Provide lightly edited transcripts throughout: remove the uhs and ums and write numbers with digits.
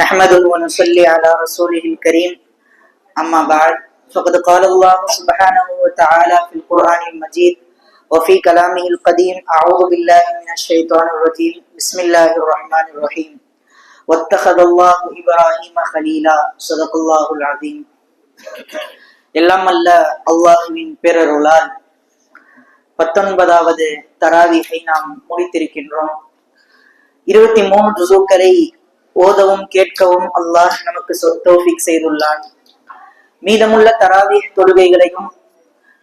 نحمده ونصلي على رسوله الكريم أما بعد فقد قال الله سبحانه وتعالى في القرآن المجيد وفي كلامه القديم أعوذ بالله من الشيطان الرجيم بسم الله الرحمن الرحيم واتخذ الله إبراهيم خليلا صدق الله العظيم. எல்லாம் அல்ல அல்லாஹுவின் பேரருளால் 19வது தராவீஹை நாம் முடித்திருக்கின்றோம். 23 ஜுஸுக்களை ஓதவும் கேட்கவும் அல்லாஹ் நமக்கு தௌஃபீக் செய்துள்ளான். மீதமுள்ள தராவீஹ் தொழுகைகளையும்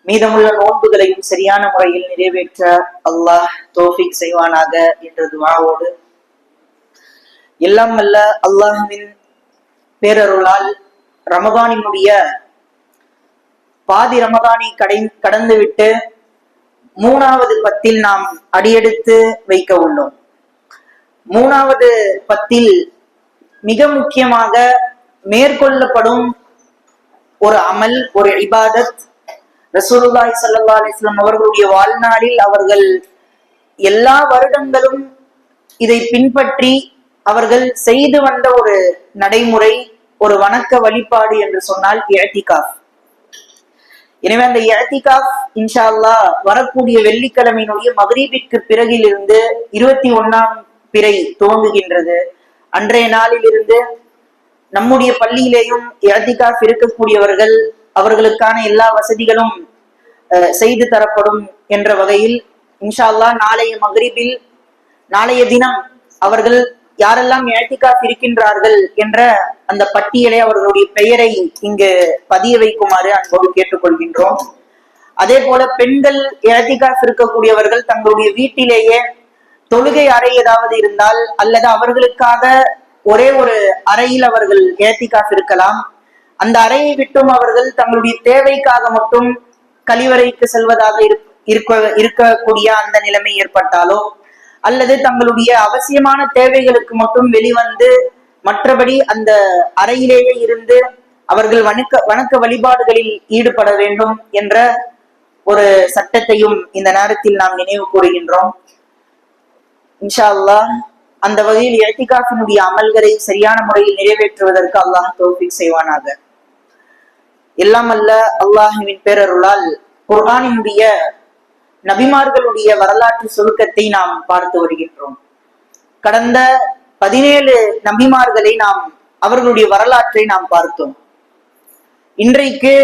மீதமுள்ள நோன்புகளையும் சரியான முறையில் நிறைவேற்ற அல்லாஹ் தௌஃபீக் செய்வானாக என்ற துஆவோடு எல்லாம் அல்ல அல்லாஹுவின் பேரருளால் ரமதானினுடைய பாதி ரமதானை கடந்துவிட்டு 3வது பத்தில் நாம் அடியெடுத்து வைக்க உள்ளோம். 3வது பத்தில் மிக முக்கியமாக மேற்கொள்ளப்படும் ஒரு அமல், ஒரு இபாதத், ரசூலுல்லாஹி ஸல்லல்லாஹு அலைஹி வஸல்லம் அவர்களுடைய வாழ்நாளில் அவர்கள் எல்லா வருடங்களும் இதை பின்பற்றி அவர்கள் செய்து வந்த ஒரு நடைமுறை, ஒரு வணக்க வழிபாடு என்று சொன்னால் இஅ்திகாஃப். எனவே அந்த இஅ்திகாஃப் இன்ஷா அல்லாஹ் வரக்கூடிய வெள்ளிக்கிழமையினுடைய மக்ரிபிற்கு பிறகிலிருந்து 21ஆம் பிறை துவங்குகின்றது. அன்றைய நாளில் இருந்து நம்முடைய பள்ளியிலேயும் இஅ்திகாஃப் இருக்கக்கூடியவர்கள் அவர்களுக்கான எல்லா வசதிகளும் செய்து தரப்படும் என்ற வகையில் இன்ஷா அல்லாஹ் நாளைய மக்ரிபில், நாளைய தினம் அவர்கள் யாரெல்லாம் இஅ்திகாஃப் இருக்கின்றார்கள் என்ற அந்த பட்டியலை, அவர்களுடைய பெயரை இங்கு பதிய வைக்குமாறு அன்போடு கேட்டுக்கொள்கின்றோம். அதே போல பெண்கள் இஅ்திகாஃப் இருக்கக்கூடியவர்கள் தங்களுடைய வீட்டிலேயே தொழுகை அறை ஏதாவது இருந்தால் அல்லது அவர்களுக்காக ஒரே ஒரு அறையில் அவர்கள் இஅ்திகாஃப் இருக்கலாம். அந்த அறையை விட்டும் அவர்கள் தங்களுடைய தேவைக்காக மட்டும் கழிவறைக்கு செல்வதாக இருக்கக்கூடிய அந்த நிலைமை ஏற்பட்டாலோ அல்லது தங்களுடைய அவசியமான தேவைகளுக்கு மட்டும் வெளிவந்து மற்றபடி அந்த அறையிலேயே இருந்து அவர்கள் வணக்க வழிபாடுகளில் ஈடுபட வேண்டும் என்ற ஒரு சட்டத்தையும் இந்த நேரத்தில் நாம் நினைவு கூறுகின்றோம். இன்ஷா அல்லாஹ் அந்த வகையில் இஅ்திகாஃபினுடைய அமல்களை சரியான முறையில் நிறைவேற்றுவதற்கு அல்லாஹ் தௌஃபீக் செய்வானாக. எல்லாம் அல்ல அல்லாஹுவின் பேரருளால் குர்ஆனினுடைய நபிமார்களுடைய வரலாற்று சுருக்கத்தை நாம் பார்த்து வருகின்றோம். கடந்த 17 நபிமார்களை அவர்களுடைய வரலாற்றை நாம் பார்த்தோம். இன்றைக்கு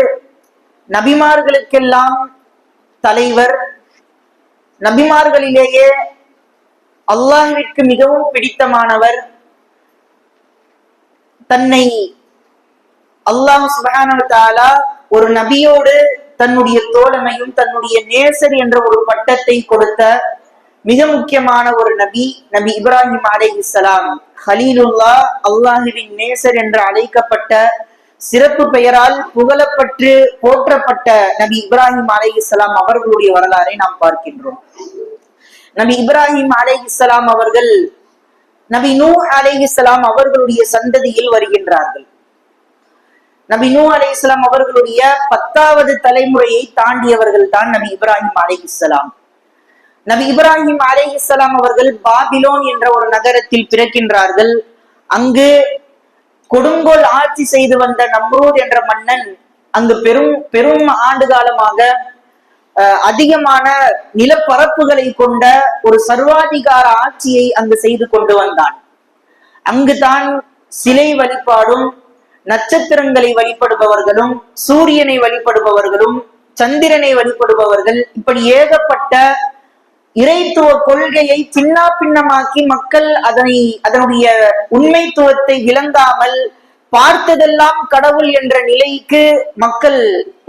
நபிமார்களுக்கெல்லாம் தலைவர், நபிமார்களிலேயே அல்லாஹ்விற்கு மிகவும் பிடித்தமானவர், தன்னை அல்லாஹ் சுப்ஹானஹு வ தஆலா ஒரு நபியோடு தன்னுடைய தோழமையும் தன்னுடைய நேசர் என்ற ஒரு பட்டத்தை கொடுத்த மிக முக்கியமான ஒரு நபி இப்ராஹிம் அலைஹிஸ்ஸலாம். ஹலீலுல்லாஹ், அல்லாஹுவின் நேசர் என்று அழைக்கப்பட்ட, சிறப்பு பெயரால் புகழப்பட்டு போற்றப்பட்ட நபி இப்ராஹிம் அலைஹிஸ்ஸலாம் அவர்களுடைய வரலாறை நாம் பார்க்கின்றோம். நபி இப்ராஹிம் அலைஹிஸ்ஸலாம் அவர்கள் நபி நூஹ் அலைஹிஸ்ஸலாம் அவர்களுடைய சந்ததியில் வருகின்றார்கள். நபி நூஹ் அலைஹிஸ்ஸலாம் அவர்களுடைய 10வது தலைமுறையை தாண்டியவர்கள் தான் நபி இப்ராஹிம் அலைஹிஸ்ஸலாம். நபி இப்ராஹிம் அலைஹிஸ்ஸலாம் அவர்கள் பாபிலோன் என்ற ஒரு நகரத்தில் பிறக்கின்றார்கள். அங்கு கொடுங்கோல் ஆட்சி செய்து வந்த நம்ரூத் என்ற மன்னன் அங்கு பெரும் ஆண்டு காலமாக அதிகமான நிலப்பரப்புகளை கொண்ட ஒரு சர்வாதிகார ஆட்சியை அங்கு செய்து கொண்டு வந்தான். அங்கு தான் சிலை வழிபாடும், நட்சத்திரங்களை வழிபடுபவர்களும், சூரியனை வழிபடுபவர்களும், சந்திரனை வழிபடுபவர்கள், இப்படி ஏகப்பட்ட இறைத்துவ கொள்கையை சின்ன பின்னமாக்கி மக்கள் அதனுடைய உண்மைத்துவத்தை விளங்காமல் பார்த்ததெல்லாம் கடவுள் என்ற நிலைக்கு மக்கள்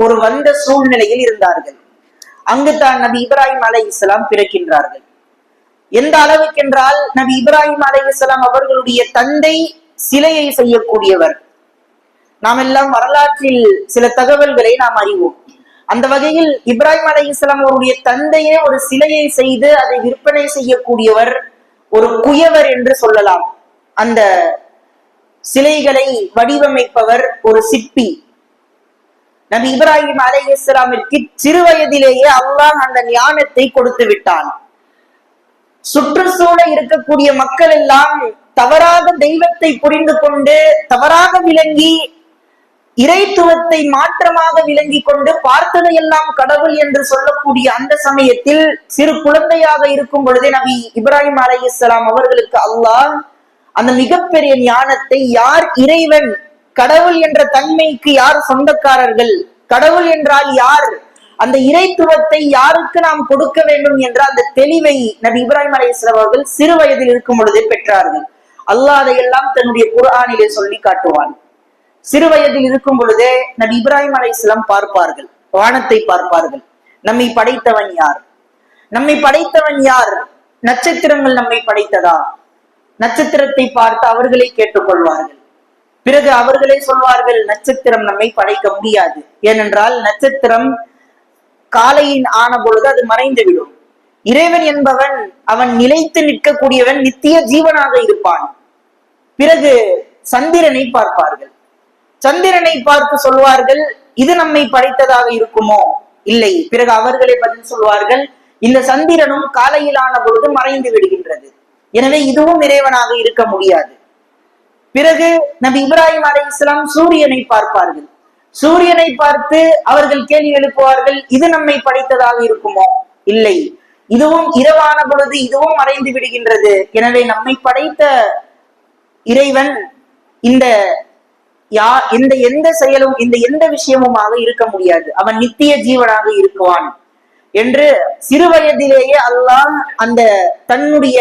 ஒரு வந்த சூழ்நிலையில் இருந்தார்கள். அங்குதான் நபி இப்ராஹிம் அலைஹிஸ்ஸலாம் பிறக்கின்றார்கள். எந்த அளவுக்கென்றால் நபி இப்ராஹிம் அலைஹிஸ்ஸலாம் அவர்களுடைய தந்தை சிலையை செய்யக்கூடியவர். நாம் எல்லாம் வரலாற்றில் சில தகவல்களை நாம் அறிவோம். அந்த வகையில் இப்ராஹிம் அலைஹிஸ்ஸலாம் அவருடைய தந்தையே ஒரு சிலையை செய்து அதை விற்பனை செய்யக்கூடியவர், ஒரு குயவர் என்று சொல்லலாம். அந்த சிலைகளை வடிவமைப்பவர் ஒரு சிற்பி. நபி இப்ராஹிம் அலைஹிஸ்ஸலாமிற்கு சிறு வயதிலேயே அல்லாஹ் அந்த ஞானத்தை கொடுத்து விட்டான். சுற்றுச்சூழ இருக்கக்கூடிய மக்கள் எல்லாம் தவறாக தெய்வத்தை புரிந்து கொண்டு தவறாக விளங்கி இறைத்துவத்தை மாற்றமாக விளங்கி கொண்டு பார்த்ததையெல்லாம் கடவுள் என்று சொல்லக்கூடிய அந்த சமயத்தில் சிறு குழந்தையாக இருக்கும் பொழுதே நபி இப்ராஹிம் அலைஹிஸ்ஸலாம் அவர்களுக்கு அல்லாஹ் அந்த மிகப்பெரிய ஞானத்தை, யார் இறைவன், கடவுள் என்ற தன்மைக்கு யார் சொந்தக்காரர்கள், கடவுள் என்றால் யார், அந்த இறைத்துவத்தை யாருக்கு நாம் கொடுக்க வேண்டும் என்ற அந்த தெளிவை நபி இப்ராஹிம் அலைஹிஸ்ஸலாம் அவர்கள் சிறு வயதில் இருக்கும் பொழுதே பெற்றார்கள். அல்லாஹ் அதையெல்லாம் தன்னுடைய குர்ஆனிலே சொல்லி காட்டுவான். சிறு வயதில் இருக்கும் பொழுதே நபி இப்ராஹிம் அலைஹிஸ்ஸலாம் பார்ப்பார்கள், வானத்தை பார்ப்பார்கள். நம்மை படைத்தவன் யார், நம்மை படைத்தவன் யார், நட்சத்திரங்கள் நம்மை படைத்ததா, நட்சத்திரத்தை பார்த்து அவர்களே கேட்டுக்கொள்வார்கள். பிறகு அவர்களே சொல்வார்கள், நட்சத்திரம் நம்மை படைக்க முடியாது, ஏனென்றால் நட்சத்திரம் காலையின் ஆன பொழுது அது மறைந்துவிடும். இறைவன் என்பவன் அவன் நிலைத்து நிற்கக்கூடியவன், நித்திய ஜீவனாக இருப்பான். பிறகு சந்திரனை பார்ப்பார்கள். சந்திரனை பார்த்து சொல்வார்கள், இது நம்மை படைத்ததாக இருக்குமோ? இல்லை. பிறகு அவர்களே பதில் சொல்வார்கள், இந்த சந்திரனும் காலையிலான பொழுது மறைந்து விடுகின்றது, எனவே இதுவும் இறைவனாக இருக்க முடியாது. பிறகு நபி இப்ராஹிம் அலைஹிஸ்ஸலாம் சூரியனை பார்ப்பார்கள். சூரியனை பார்த்து அவர்கள் கேள்வி எழுப்புவார்கள், இது நம்மை படைத்ததாக இருக்குமோ? இல்லை, இதுவும் இரவான பொழுது இதுவும் மறைந்து விடுகின்றது, எனவே நம்மை படைத்த இறைவன் இந்த எந்த செயலும் இந்த எந்த விஷயமுமாக இருக்க முடியாது, அவன் நித்திய ஜீவனாக இருக்குவான் என்று சிறு வயதிலேயே அல்லாஹ் அந்த தன்னுடைய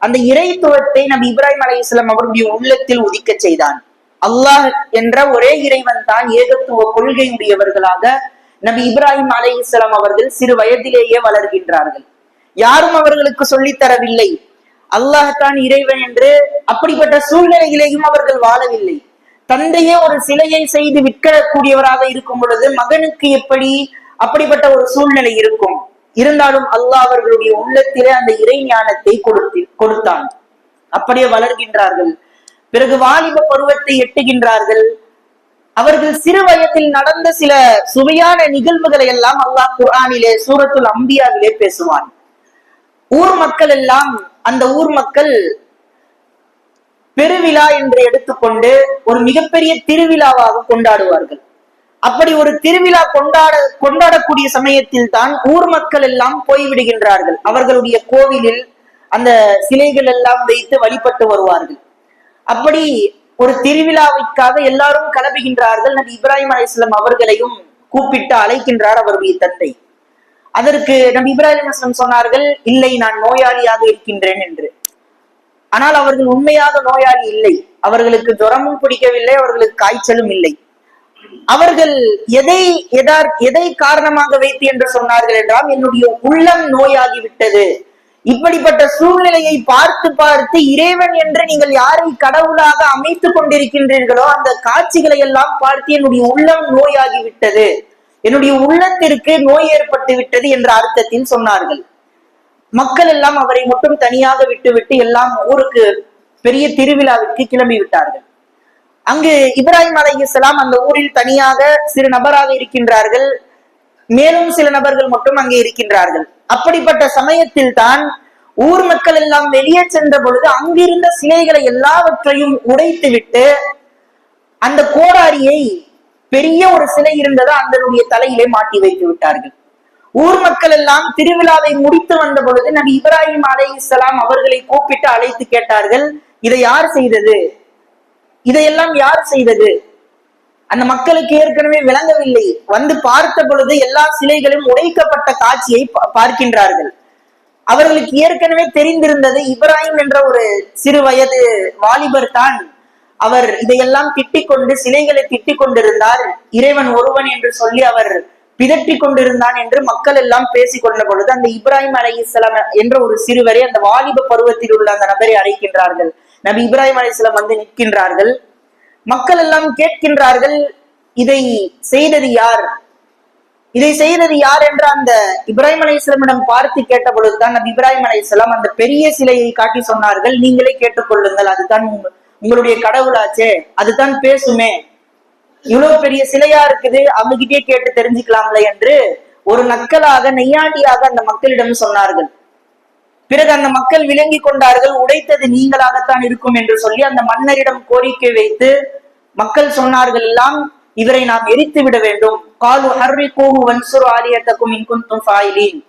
அந்த இறைத்துவத்தை நபி இப்ராஹிம் அலைஹிஸ்ஸலாம் அவருடைய உள்ளத்தில் உதிக்க செய்தான். அல்லாஹ் என்ற ஒரே இறைவன் தான் ஏகத்துவ கொள்கையுடையவர்களாக நபி இப்ராஹிம் அலைஹிஸ்ஸலாம் அவர்கள் சிறு வயதிலேயே வளர்கின்றார்கள். யாரும் அவர்களுக்கு சொல்லித் தரவில்லை அல்லாஹ் தான் இறைவன் என்று. அப்படிப்பட்ட சூழ்நிலையிலேயும் அவர்கள் வாழவில்லை. தந்தையே ஒரு சிலையை செய்து விற்கக்கூடியவராக இருக்கும் பொழுது மகனுக்கு எப்படி அப்படிப்பட்ட ஒரு சூழ்நிலை இருக்கும்? இருந்தாலும் அல்லாஹ் அவர்களுடைய உள்ளத்திலே அந்த இறை ஞானத்தை கொடுத்தான். அப்படியே வளர்கின்றார்கள். பிறகு வாலிப பருவத்தை எட்டுகின்றார்கள். அவர்கள் சிறு வயதில் நடந்த சில சுவையான நிகழ்வுகளை எல்லாம் அல்லாஹ் குர்ஆனிலே சூரத்துல் அம்பியாவிலே பேசுவான். ஊர் மக்கள் எல்லாம், அந்த ஊர் மக்கள் பெருவிழா என்று எடுத்துக்கொண்டு ஒரு மிகப்பெரிய திருவிழாவாக கொண்டாடுவார்கள். அப்படி ஒரு திருவிழா கொண்டாடக்கூடிய சமயத்தில் தான் ஊர் மக்கள் எல்லாம் போய்விடுகின்றார்கள். அவர்களுடைய கோவிலில் அந்த சிலைகள் எல்லாம் வைத்து வழிபட்டு வருவார்கள். அப்படி ஒரு திருவிழாவிற்காக எல்லாரும் கிளம்புகின்றார்கள். நபி இப்ராஹிம் அலைஹிஸ்ஸலாம் அவர்களையும் கூப்பிட்டு அழைக்கின்றார் அவருடைய தந்தை. அதற்கு நபி இப்ராஹிம் அலைஹிஸ்ஸலாம் சொன்னார்கள், இல்லை, நான் நோயாளியாக இருக்கின்றேன் என்று. ஆனால் அவர்கள் உண்மையாக நோயாளி இல்லை. அவர்களுக்கு ஜுரமும் பிடிக்கவில்லை, அவர்களுக்கு காய்ச்சலும் இல்லை. அவர்கள் எதை காரணமாக வைத்து என்று சொன்னார்கள் என்றால், என்னுடைய உள்ளம் நோயாகிவிட்டது. இப்படிப்பட்ட சூழ்நிலையை பார்த்து பார்த்து இறைவன் என்று நீங்கள் யாரை கடவுளாக அமைத்துக் கொண்டிருக்கின்றீர்களோ அந்த காட்சிகளை எல்லாம் பார்த்து என்னுடைய உள்ளம் நோயாகிவிட்டது, என்னுடைய உள்ளத்திற்கு நோய் ஏற்பட்டு விட்டது என்ற அர்த்தத்தில் சொன்னார்கள். மக்கள் எல்லாம் அவரை மட்டும் தனியாக விட்டுவிட்டு எல்லாம் ஊருக்கு பெரிய திருவிழாவிற்கு கிளம்பி விட்டார்கள். அங்கு இப்ராஹிம் அலைஹிஸ்ஸலாம் அந்த ஊரில் தனியாக சிறு நபராக இருக்கின்றார்கள். மேலும் சில நபர்கள் மட்டும் அங்கே இருக்கின்றார்கள். அப்படிப்பட்ட சமயத்தில் தான் ஊர் மக்கள் எல்லாம் வெளியே சென்ற பொழுது அங்கிருந்த சிலைகளை எல்லாவற்றையும் உடைத்து விட்டு அந்த கோடாரியை, பெரிய ஒரு சிலை இருந்தது, அதனுடைய தலையிலே மாட்டி வைத்து விட்டார்கள். ஊர் மக்கள் எல்லாம் திருவிழாவை முடித்து வந்த பொழுது நபி இப்ராஹிம் அலைஹிஸ்ஸலாம் அவர்களை கூப்பிட்டு அழைத்து கேட்டார்கள், இதை யார் செய்தது, இதையெல்லாம் யார் செய்தது? அந்த மக்களுக்கு ஏற்கனவே விளங்கவில்லை. வந்து பார்த்த பொழுது எல்லா சிலைகளும் உடைக்கப்பட்ட காட்சியை பார்க்கின்றார்கள். அவர்களுக்கு ஏற்கனவே தெரிந்திருந்தது இப்ராஹிம் என்ற ஒரு சிறு வயது வாலிபர் தான் அவர் இதையெல்லாம் திட்டிக் கொண்டு, சிலைகளை திட்டிக் கொண்டிருந்தார், இறைவன் ஒருவன் என்று சொல்லி அவர் பிதற்றி கொண்டிருந்தான் என்று மக்கள் எல்லாம் பேசிக் கொண்ட பொழுது அந்த இப்ராஹிம் அலைஹிஸ்ஸலாம் என்ற ஒரு சிறுவரை, அந்த வாலிப பருவத்தில் உள்ள அந்த நபரை அழைக்கின்றார்கள். நபி இப்ராஹிம் அலைஹிஸ்ஸலாம் வந்து நிற்கின்றார்கள். மக்கள் எல்லாம் கேட்கின்றார்கள், இதை செய்தது யார், இதை செய்தது யார் என்று அந்த இப்ராஹிம் அலைஹிஸ்ஸலாமிடம் பார்த்து கேட்ட பொழுதுதான் நபி இப்ராஹிம் அலைஹிஸ்ஸலாம் அந்த பெரிய சிலையை காட்டி சொன்னார்கள், நீங்களே கேட்டுக்கொள்ளுங்கள், அதுதான் உங்களுடைய கடவுளாச்சே, அதுதான் பேசுமே, இவ்வளவு பெரிய சிலையா இருக்குது, அவங்ககிட்டயே கேட்டு தெரிஞ்சுக்கலாம்ல என்று ஒரு நக்கலாக நெய்யாண்டியாக அந்த மக்களிடம் சொன்னார்கள். பிறகு அந்த மக்கள் விளங்கி கொண்டார்கள், உடைத்தது நீங்களாகத்தான் இருக்கும் என்று சொல்லி அந்த மன்னரிடம் கோரிக்கை வைத்து மக்கள் சொன்னார்கள் எல்லாம், இவரை நாம் எரித்து விட வேண்டும். காலு ஹர்ரிகூஹு வன்சுரு ஆலியத்தக்கும் இன் குன்தும் ஃபாயிலீன்.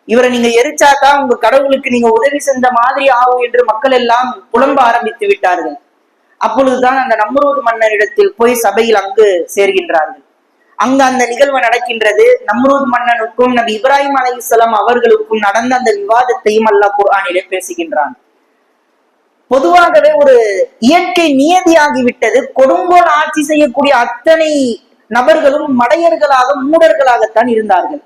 இவரை நீங்க எரிச்சாதான் உங்க கடவுளுக்கு நீங்க உதவி செஞ்ச மாதிரி ஆகும் என்று மக்கள் எல்லாம் புலம்ப ஆரம்பித்து விட்டார்கள். அப்பொழுதுதான் அந்த நம்ரூத் மன்னரிடத்தில் போய் சபையில் அங்கு சேர்கின்றார்கள். அங்கு அந்த நிகழ்வு நடக்கின்றது. நம்ரூத் மன்னனுக்கும் நபி இப்ராஹிம் அலைஹிஸ்ஸலாம் அவர்களுக்கும் நடந்த அந்த விவாதத்தையும் அல்லாஹ் குர்ஆனிலே பேசுகின்றான். பொதுவாகவே ஒரு இயற்கை நியதியாகிவிட்டது. கொடுங்கோல் ஆட்சி செய்யக்கூடிய அத்தனை நபர்களும் மடையர்களாக மூடர்களாகத்தான் இருந்தார்கள்.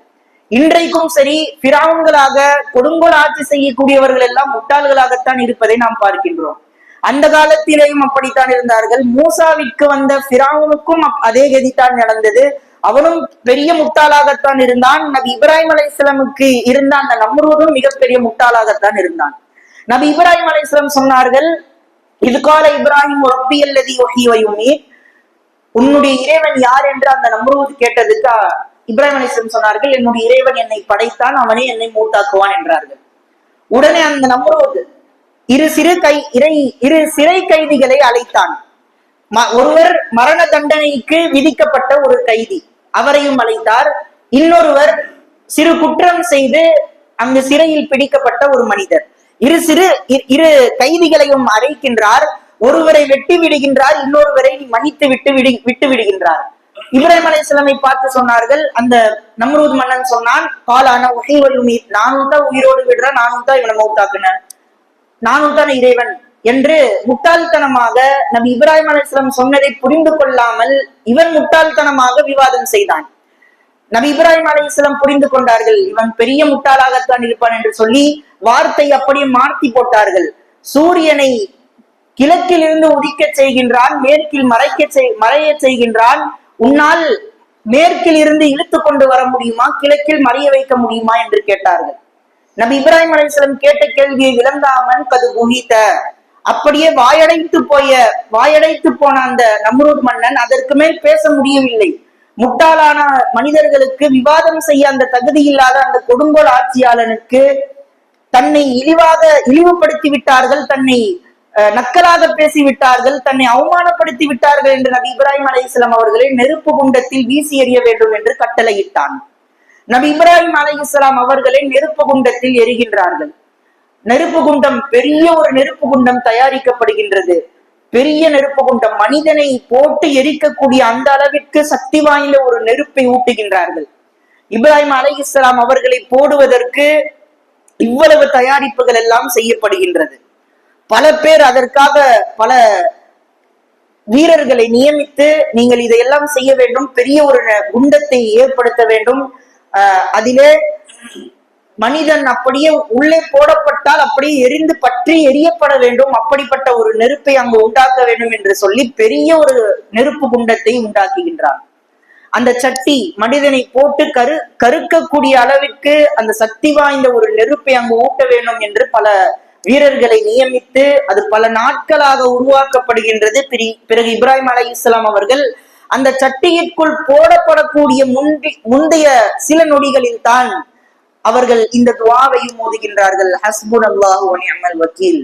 இன்றைக்கும் சரி, பிராவுன்களாக கொடுங்கோல் ஆட்சி செய்யக்கூடியவர்கள் எல்லாம் முட்டாள்களாகத்தான் இருப்பதை நாம் பார்க்கின்றோம். அந்த காலத்திலேயும் அப்படித்தான் இருந்தார்கள். மூசாவிற்கு வந்த பிராவுனுக்கும் அதே கதித்தான் நடந்தது. அவனும் பெரிய முட்டாளாகத்தான் இருந்தான். நபி இப்ராஹிம் அலைஹிஸ்ஸலாமுக்கு இருந்த அந்த நம்ரூதும் மிகப்பெரிய முட்டாளாகத்தான் இருந்தான். நபி இப்ராஹிம் அலைஹிஸ்ஸலாம் சொன்னார்கள், இது கால இப்ராஹிம் ரப்பி அல்லதி யுஹ்யி வ யுமீத், உன்னுடைய இறைவன் யார் என்று அந்த நம்ரூத் கேட்டதுக்கு இப்ராஹிம் அலைஹிஸ்ஸலாம் சொன்னார்கள், என்னுடைய இறைவன் என்னை படைத்தான், அவனே என்னை மூத்தாக்குவான் என்றார்கள். உடனே அந்த நம்ரூத் இரு சிறை கைதிகளை அழைத்தான். ஒருவர் மரண தண்டனைக்கு விதிக்கப்பட்ட ஒரு கைதி, அவரையும் அழைத்தார். இன்னொருவர் சிறு குற்றம் செய்து அங்கு சிறையில் பிடிக்கப்பட்ட ஒரு மனிதர். இரு கைதிகளையும் அழைக்கின்றார். ஒருவரை வெட்டி விடுகின்றார், இன்னொருவரை மன்னித்து விட்டு விடுகின்றார். இப்ராஹிம் அலைஹிஸ்ஸலாமை பார்த்து சொன்னார்கள், அந்த நம்ரூத் மன்னன் சொன்னான், காலான உஹ்யி வ யுமீத், நானும் தான் உயிரோடு விடுறேன், நானும் தான் இவனை மௌத்தாக்குனேன், நானும் தான் இறைவன் என்று முட்டாள்தனமாக நபி இப்ராஹிம் அலைஹிஸ்ஸலாம் சொன்னதை புரிந்து கொள்ளாமல் இவன் முட்டாள்தனமாக விவாதம் செய்தான். நபி இப்ராஹிம் அலைஹிஸ்ஸலாம் புரிந்து கொண்டார்கள், இவன் பெரிய முட்டாளாகத்தான் இருப்பான் என்று சொல்லி வார்த்தை அப்படியே மாற்றி போட்டார்கள். சூரியனை கிழக்கில் இருந்து உதிக்க செய்கின்றான், மேற்கில் மறைய செய்கின்றான், உன்னால் மேற்கில் இருந்து இழுத்து கொண்டு வர முடியுமா, கிழக்கில் மறைய வைக்க முடியுமா என்று கேட்டார்கள். நபி இப்ராஹிம் அலைஹிஸ்ஸலாம் கேட்ட கேள்வியை விளங்காமன் கது குஹித, அப்படியே வாயடைத்து போன அந்த நம்ரூத் மன்னன் அதற்கு மேல் பேச முடியவில்லை. முட்டாளான மனிதர்களுக்கு விவாதம் செய்ய அந்த தகுதி இல்லாத அந்த கொடுங்கோல் ஆட்சியாளனுக்கு தன்னை இழிவுபடுத்தி விட்டார்கள், தன்னை நக்கலாக பேசிவிட்டார்கள், தன்னை அவமானப்படுத்தி விட்டார்கள் என்று நபி இப்ராஹிம் அலைஹிஸ்ஸலாம் அவர்களை நெருப்பு குண்டத்தில் வீசி எறிய வேண்டும் என்று கட்டளையிட்டான். நபி இப்ராஹிம் அலைஹிஸ்ஸலாம் அவர்களை நெருப்பு குண்டத்தில் எரிகின்றார்கள். நெருப்பு குண்டம், பெரிய ஒரு நெருப்பு குண்டம் தயாரிக்கப்படுகின்றது. பெரிய நெருப்பு குண்டம், மனிதனை போட்டு எரிக்கக்கூடிய அந்த அளவிற்கு சக்தி வாய்ந்த ஒரு நெருப்பை ஊட்டுகின்றார்கள். இப்ராஹிம் அலைஹிஸ்ஸலாம் அவர்களை போடுவதற்கு இவ்வளவு தயாரிப்புகள் எல்லாம் செய்யப்படுகின்றது. பல பேர் அதற்காக பல வீரர்களை நியமித்து, நீங்கள் இதையெல்லாம் செய்ய வேண்டும், பெரிய ஒரு குண்டத்தை ஏற்படுத்த வேண்டும், அதிலே மனிதன் அப்படியே உள்ளே போடப்பட்டால் அப்படியே எரிந்து பற்றி எரியப்பட வேண்டும், அப்படிப்பட்ட ஒரு நெருப்பை அங்கு உண்டாக்க வேண்டும் என்று சொல்லி பெரிய ஒரு நெருப்பு குண்டத்தை உண்டாக்குகின்றார். அந்த சட்டி மனிதனை போட்டு கருக்கக்கூடிய அளவிற்கு அந்த சக்தி வாய்ந்த ஒரு நெருப்பை அங்கு ஊட்ட வேண்டும் என்று பல வீரர்களை நியமித்து அது பல நாட்களாக உருவாக்கப்படுகின்றது. பிறகு இப்ராஹிம் அலைஹிஸ்ஸலாம் அவர்கள் அந்த சட்டியிற்குள் போடப்படக்கூடிய முந்தைய சில நொடிகளில் தான் அவர்கள் இந்த துஆவையும் ஓதுகின்றார்கள். ஹஸ்புனல்லாஹு வ நிஅமல் வக்கீல்,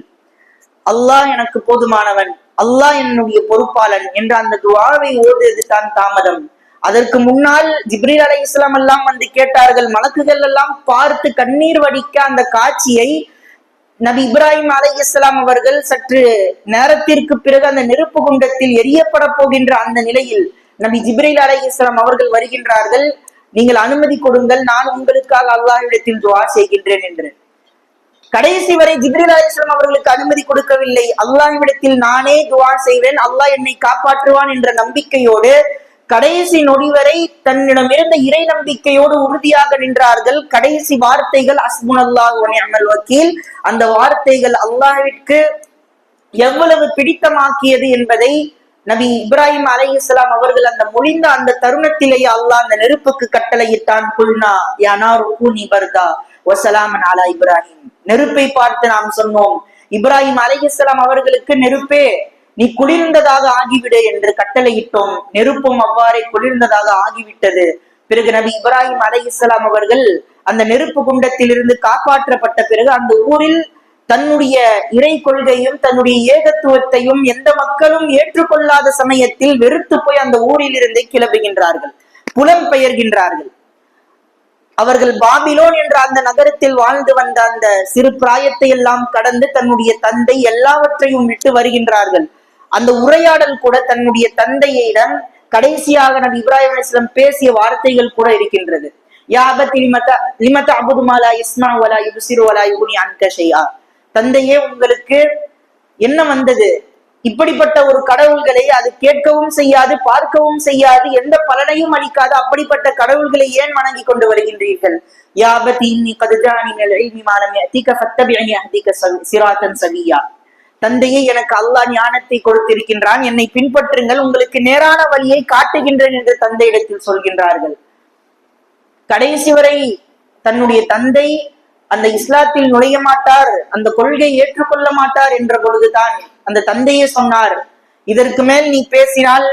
அல்லாஹ் எனக்கு போதுமானவன், அல்லாஹ் என்னுடைய பொறுப்பாளன் என்ற அந்த துஆவை ஓதுவது தான் தாமதம். அதற்கு முன்னால் ஜிப்ரீல் அலைஹிஸ்ஸலாம் எல்லாம் வந்து கேட்டார்கள். மலக்குகள் எல்லாம் பார்த்து கண்ணீர் வடிக்க அந்த காட்சியை நபி இப்ராஹிம் அலைஹிஸ்ஸலாம் அவர்கள் சற்று நேரத்திற்கு பிறகு அந்த நெருப்பு குண்டத்தில் எரியப்பட போகின்ற அந்த நிலையில் நபி ஜிப்ரீல் அலைஹிஸ்ஸலாம் அவர்கள் வருகின்றார்கள். நீங்கள் அனுமதி கொடுங்கள், நான் உங்களுக்காக அல்லாஹ்விடத்தில் துஆ செய்கின்றேன் என்று. கடைசி வரை ஜிப்ரீல் அலைஹிஸ்ஸலாம் அவர்களுக்கு அனுமதி கொடுக்கவில்லை. அல்லாஹ்விடத்தில் நானே துஆ செய்வேன், அல்லாஹ் என்னை காப்பாற்றுவான் என்ற நம்பிக்கையோடு கடைசி நொடி வரை தன்னிடம் இருந்த இறை நம்பிக்கையோடு உறுதியாக நின்றார்கள். கடைசி வார்த்தைகள் ஹஸ்புனல்லாஹு வ நிஅமல் வக்கீல். அந்த வார்த்தைகள் அல்லாஹ்விற்கு எவ்வளவு பிடித்தமாக்கியது என்பதை நபி இப்ராஹிம் அலைஹிஸ்ஸலாம் அவர்கள் அந்த மொழிந்த அந்த தருணத்திலேயே அல்லாஹ் அந்த நெருப்புக்கு கட்டளையிட்டான். குல்னா யா நாரு கூனி பர்தா வ ஸலாமன் அலா இப்ராஹிம். நெருப்பை பார்த்து நாம் சொன்னோம், இப்ராஹிம் அலைஹிஸ்ஸலாம் அவர்களுக்கு நெருப்பே நீ குளிர்ந்ததாக ஆகிவிடு என்று கட்டளையிட்டோம். நெருப்பும் அவ்வாறே குளிர்ந்ததாக ஆகிவிட்டது. பிறகு நபி இப்ராஹிம் அலைஹிஸ்ஸலாம் அவர்கள் அந்த நெருப்பு குண்டத்திலிருந்து காப்பாற்றப்பட்ட பிறகு அந்த ஊரில் தன்னுடைய இறை கொள்கையும் தன்னுடைய ஏகத்துவத்தையும் எந்த மக்களும் ஏற்றுக்கொள்ளாத சமயத்தில் வெறுத்து போய் அந்த ஊரில் இருந்தே கிளம்புகின்றார்கள், புலம்பெயர்கின்றார்கள். அவர்கள் பாபிலோன் என்ற அந்த நகரத்தில் வாழ்ந்து வந்த அந்த சிறு பிராயத்தை எல்லாம் கடந்து தன்னுடைய தந்தை எல்லாவற்றையும் விட்டு வருகின்றார்கள். அந்த உரையாடல் கூட தன்னுடைய தந்தையிடம் கடைசியாக நபி இப்ராஹிம் அலைஹிஸ்ஸலாம் பேசிய வார்த்தைகள் கூட இருக்கின்றது. தந்தையே, உங்களுக்கு என்ன வந்தது? இப்படிப்பட்ட ஒரு கடவுள்களை அது கேட்கவும் செய்யாது, பார்க்கவும் செய்யாது, எந்த பலனையும் அளிக்காது. அப்படிப்பட்ட கடவுள்களை ஏன் வணங்கி கொண்டு வருகின்றீர்கள்? தந்தையே, எனக்கு அல்லாஹ் ஞானத்தை கொடுத்திருக்கின்றான், என்னை பின்பற்றுங்கள், உங்களுக்கு நேரான வழியை காட்டுகின்றேன் என்று தந்தையிடத்தில் சொல்கின்றார்கள். கடைசி வரை தன்னுடைய தந்தை அந்த இஸ்லாத்தில் நுழைய மாட்டார், அந்த கொள்கையை ஏற்றுக்கொள்ள மாட்டார் என்ற பொழுதுதான் அந்த தந்தையே சொன்னார், இதற்கு மேல் நீ பேசினால்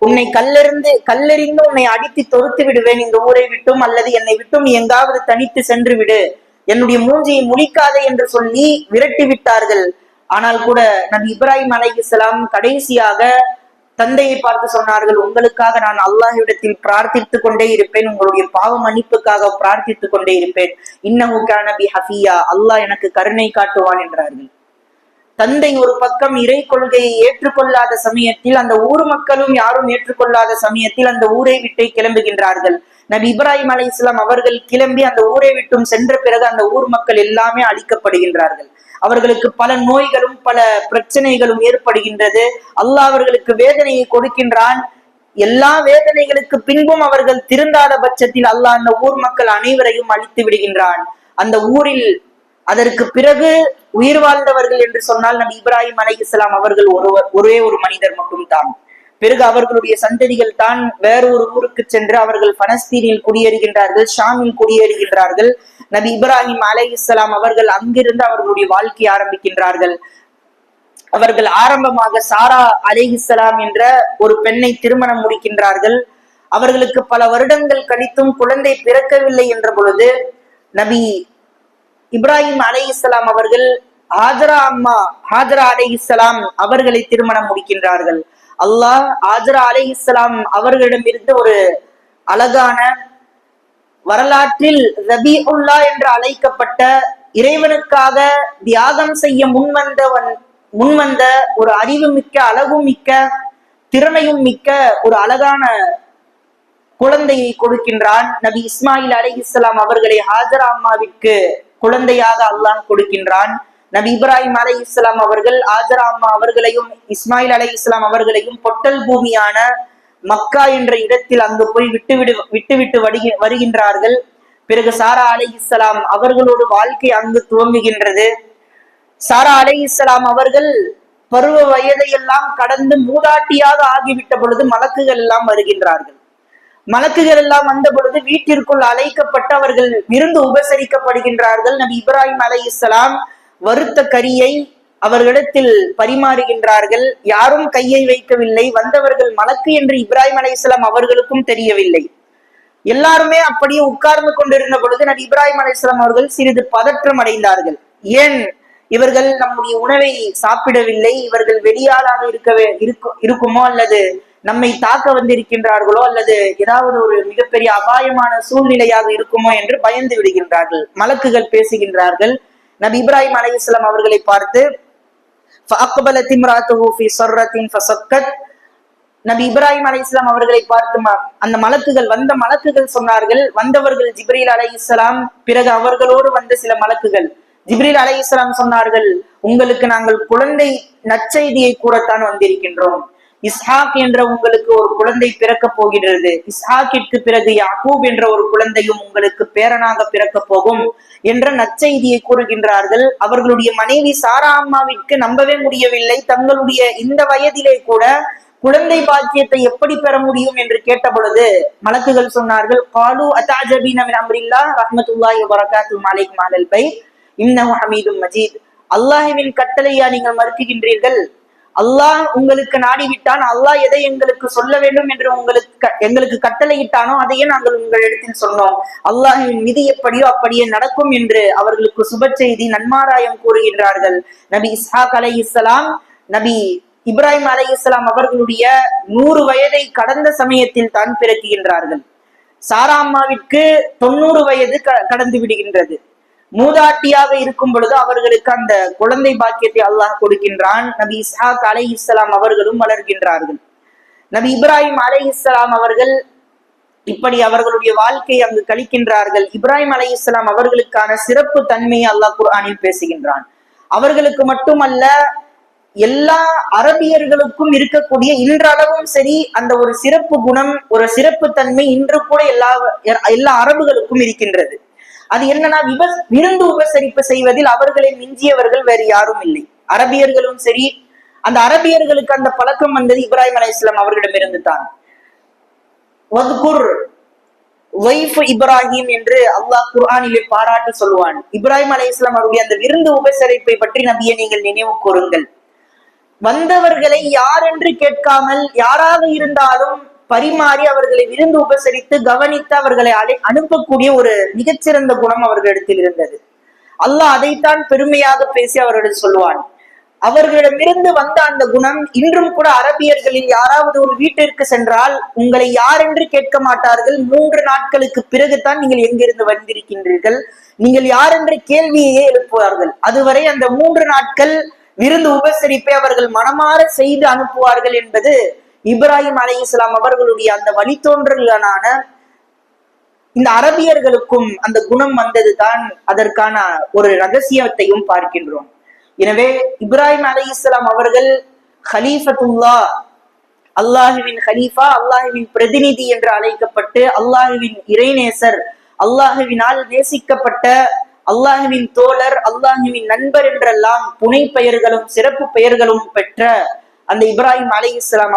உன்னை கல்லெறிந்து உன்னை அடித்து தொடுத்து விடுவேன் இந்த ஊரை விட்டும், அல்லது என்னை விட்டும் எங்காவது தனித்து சென்று விடு, என்னுடைய மூஞ்சியை முழிக்காதே என்று சொல்லி விரட்டி விட்டார்கள். ஆனால் கூட நபி இப்ராஹிம் அலைஹிஸ்ஸலாம் கடைசியாக தந்தையை பார்த்து சொன்னார்கள், உங்களுக்காக நான் அல்லாஹ்விடத்தில் பிரார்த்தித்துக் கொண்டே இருப்பேன், உங்களுடைய பாவ மன்னிப்புக்காக பிரார்த்தித்துக் கொண்டே இருப்பேன். இன்னஹு கான பி ஹஃபியா, அல்லாஹ் எனக்கு கருணை காட்டுவான் என்றார்கள். தந்தை ஒரு பக்கம் இறை கொள்கையை ஏற்றுக்கொள்ளாத சமயத்தில், அந்த ஊர் மக்களும் யாரும் ஏற்றுக்கொள்ளாத சமயத்தில் அந்த ஊரை விட்டு கிளம்புகின்றார்கள். நபி இப்ராஹிம் அலைஹிஸ்ஸலாம் அவர்கள் கிளம்பி அந்த ஊரை விட்டும் சென்ற பிறகு அந்த ஊர் மக்கள் எல்லாமே அழிக்கப்படுகின்றார்கள். அவர்களுக்கு பல நோய்களும் பல பிரச்சனைகளும் ஏற்படுகின்றது. அல்லாஹ் அவர்களுக்கு வேதனையை கொடுக்கின்றான். எல்லா வேதனைகளுக்கு பின்பும் அவர்கள் திருந்தாத பட்சத்தில் அல்லாஹ் அந்த ஊர் மக்கள் அனைவரையும் அழித்து விடுகின்றான். அந்த ஊரில் அதற்கு பிறகு உயிர் வாழ்ந்தவர்கள் என்று சொன்னால் நபி இப்ராஹிம் அலைஹிஸ்ஸலாம் அவர்கள் ஒரே ஒரு மனிதர் மட்டும் தான். பிறகு அவர்களுடைய சந்ததிகள் தான் வேறொரு ஊருக்கு சென்று அவர்கள் பலஸ்தீனில் குடியேறுகின்றார்கள், ஷாமில் குடியேறுகின்றார்கள். நபி இப்ராஹிம் அலைஹிஸ்ஸலாம் அவர்கள் அங்கிருந்து அவர்களுடைய வாழ்க்கை ஆரம்பிக்கின்றார்கள். அவர்கள் ஆரம்பமாக சாரா அலைஹிஸ்ஸலாம் என்ற ஒரு பெண்ணை திருமணம் முடிக்கின்றார்கள். அவர்களுக்கு பல வருடங்கள் கழித்தும் குழந்தை பிறக்கவில்லை என்ற பொழுது நபி இப்ராஹிம் அலைஹிஸ்ஸலாம் அவர்கள் ஹாஜரா அலைஹிஸ்ஸலாம் அவர்களை திருமணம் முடிக்கின்றார்கள். அல்லாஹ் ஹாஜரா அலைஹிஸ்ஸலாம் அவர்களிடமிருந்து ஒரு அழகான வரலாற்றில் ரபீஉல்லா என்று அழைக்கப்பட்ட இறைவனுக்காக தியாகம் செய்ய முன்வந்த ஒரு அறிவு மிக்க, அழகும் மிக்க, திறமையும் மிக்க ஒரு அழகான குழந்தையை கொடுக்கின்றான். நபி இஸ்மாயில் அலைஹிஸ்ஸலாம் அவர்களை ஹாஜரா அம்மாவிற்கு குழந்தையாக அல்லாஹ் கொடுக்கின்றான். நபி இப்ராஹிம் அலைஹிஸ்ஸலாம் அவர்கள் ஹாஜரா அம்மா அவர்களையும் இஸ்மாயில் அலைஹிஸ்ஸலாம் அவர்களையும் பொட்டல் பூமியான மக்கா என்ற இடத்தில் அங்கு போய் விட்டுவிட்டு வருகின்றார்கள். பிறகு சாரா அலைஹிஸ்ஸலாம் அவர்களோடு வாழ்க்கை அங்கு துவங்குகின்றது. சாரா அலைஹிஸ்ஸலாம் அவர்கள் பருவ வயதையெல்லாம் கடந்து மூதாட்டியாக ஆகிவிட்ட பொழுது மலக்குகள் எல்லாம் வருகின்றார்கள். மலக்குகள் எல்லாம் வந்த பொழுது வீட்டிற்குள் அழைக்கப்பட்டு அவர்கள் விருந்து உபசரிக்கப்படுகின்றார்கள். நபி இப்ராஹிம் அலைஹிஸ்ஸலாம் வறுத்த கரியை அவர்களிடத்தில் பரிமாறுகின்றார்கள். யாரும் கையை வைக்கவில்லை. வந்தவர்கள் மலக்கு என்று இப்ராஹிம் அலைஹிஸ்ஸலாம் அவர்களுக்கும் தெரியவில்லை. எல்லாருமே அப்படியே உட்கார்ந்து கொண்டிருந்த பொழுது நபி இப்ராஹிம் அலைஹிஸ்ஸலாம் அவர்கள் சிறிது பதற்றம் அடைந்தார்கள். ஏன் இவர்கள் நம்முடைய உணவை சாப்பிடவில்லை? இவர்கள் வெளியாளாக இருக்குமோ, அல்லது நம்மை தாக்க வந்திருக்கின்றார்களோ, அல்லது ஏதாவது ஒரு மிகப்பெரிய அபாயமான சூழ்நிலையாக இருக்குமோ என்று பயந்து விடுகின்றார்கள். மலக்குகள் பேசுகின்றார்கள். நபி இப்ராஹிம் அலைஹிஸ்ஸலாம் அவர்களை பார்த்து நபி இப்ராஹிம் அலைஹிஸ்ஸலாம் அவர்களை பார்த்து அந்த மலக்குகள் சொன்னார்கள், வந்தவர்கள் ஜிப்ரீல் அலைஹிஸ்ஸலாம், பிறகு அவர்களோடு வந்த சில மலக்குகள். ஜிப்ரீல் அலைஹிஸ்ஸலாம் சொன்னார்கள், உங்களுக்கு நாங்கள் குழந்தை நற்செய்தியை கூறத்தான் வந்திருக்கின்றோம். இஸ்ஹாக் என்ற உங்களுக்கு ஒரு குழந்தை பிறக்க போகிறது. இஸ்ஹாக்கிற்கு பிறகு யாக்கூப் என்ற ஒரு குழந்தையும் உங்களுக்கு பேரனாக பிறக்க போகும் என்ற நற்செய்தியை கூறுகின்றார்கள். அவர்களுடைய மனைவி சாரா அம்மாவிற்கு நம்பவே முடியவில்லை. தங்களுடைய இந்த வயதிலே கூட குழந்தை பாக்கியத்தை எப்படி பெற முடியும் என்று கேட்ட பொழுது மலக்குகள் சொன்னார்கள், காலு அதாஜபீன மின் அம்ரில்லாஹ் ரஹ்மத்துல்லாஹி வ பரகாத்துஹு அலைக்கும் அலல் பைத் இன்னஹு ஹமீதும் மஜீத். அல்லாஹ்வின் கட்டளையா நீங்கள் மறுக்குகின்றீர்கள்? அல்லாஹ் உங்களுக்கு நாடிவிட்டான், அல்லாஹ் எதை எங்களுக்கு சொல்ல வேண்டும் என்று எங்களுக்கு கட்டளையிட்டானோ அதையே நாங்கள் உங்களிடத்தில் சொன்னோம். அல்லாஹின் விதி எப்படியோ அப்படியே நடக்கும் என்று அவர்களுக்கு சுப செய்தி நன்மாராயம் கூறுகின்றார்கள். நபி இஸ்ஹாக் அலைஹிஸ்ஸலாம், நபி இப்ராஹிம் அலைஹிஸ்ஸலாம் அவர்களுடைய 100 வயதை கடந்த சமயத்தில் தான் பிறக்குகின்றார்கள். சாரா அம்மாவிற்கு 90 வயது கடந்து விடுகின்றது. மூதாட்டியாக இருக்கும் பொழுது அவர்களுக்கு அந்த குழந்தை பாக்கியத்தை அல்லாஹ் கொடுக்கின்றான். நபி இஸ்ஹாக் அலைஹிஸ்ஸலாம் அவர்களும் வளர்கின்றார்கள். நபி இப்ராஹிம் அலைஹிஸ்ஸலாம் அவர்கள் இப்படி அவர்களுடைய வாழ்க்கையை அங்கு கழிக்கின்றார்கள். இப்ராஹிம் அலைஹிஸ்ஸலாம் அவர்களுக்கான சிறப்பு தன்மையை அல்லாஹ் குர்ஆனில் பேசுகின்றான். அவர்களுக்கு மட்டுமல்ல, எல்லா அரபியர்களுக்கும் இருக்கக்கூடிய இன்றளவும் சரி அந்த ஒரு சிறப்பு குணம், ஒரு சிறப்பு தன்மை இன்று கூட எல்லா அரபுகளுக்கும் இருக்கின்றது. அது என்னன்னா, விருந்து உபசரிப்பு செய்வதில் அவர்களை மிஞ்சியவர்கள் வேறு யாரும் இல்லை. அரபியர்களும் சரி, அந்த அரபியர்களுக்கு அந்த பழக்கம் வந்தது இப்ராஹிம் அலைஹிஸ்ஸலாம் அவர்களிடமிருந்து தான். இப்ராஹிம் என்று அல்லாஹ் குர்ஆனிலே பாராட்டி சொல்லுவான். இப்ராஹிம் அலைஹிஸ்ஸலாம் அவருடைய அந்த விருந்து உபசரிப்பை பற்றி நபியை நீங்கள் நினைவு கூறுங்கள். வந்தவர்களை யார் என்று கேட்காமல் யாராக இருந்தாலும் பரிமாறி அவர்களை விருந்து உபசரித்து கவனித்து அவர்களை அனுப்பக்கூடிய ஒரு மிகச்சிறந்த குணம் அவர்களிடத்தில் இருந்தது. அல்லாஹ் அதைத்தான் பெருமையாக பேசி அவர்களிடம் சொல்லுவான். அவர்களிடமிருந்து வந்த அந்த குணம் இன்றும் கூட அரபியர்களில் யாராவது ஒரு வீட்டிற்கு சென்றால் உங்களை யார் என்று கேட்க மாட்டார்கள். 3 நாட்களுக்கு பிறகுதான் நீங்கள் எங்கிருந்து வந்திருக்கின்றீர்கள், நீங்கள் யார் என்ற கேள்வியையே எழுப்புவார்கள். அதுவரை அந்த 3 நாட்கள் விருந்து உபசரிப்பை அவர்கள் மனமாற செய்து அனுப்புவார்கள் என்பது இப்ராஹிம் அலைஹிஸ்ஸலாம் அவர்களுடைய அந்த வழித்தோன்றலான இந்த அரபியர்களுக்கும் அந்த குணம் வந்ததுதான் அதற்கான ஒரு ரகசியத்தையும் பார்க்கின்றோம். எனவே இப்ராஹிம் அலைஹிஸ்ஸலாம் அவர்கள் ஹலீஃபத்துல்லா, அல்லாஹுவின் ஹலீஃபா, அல்லாஹுவின் பிரதிநிதி என்று அழைக்கப்பட்டு அல்லாஹுவின் இறைநேசர், அல்லாஹுவினால் நேசிக்கப்பட்ட, அல்லாஹுவின் தோழர், அல்லாஹுவின் நண்பர் என்றெல்லாம் புனை பெயர்களும் சிறப்பு பெயர்களும் பெற்ற அந்த இப்ராஹிம் அலைஹிஸ்ஸலாம்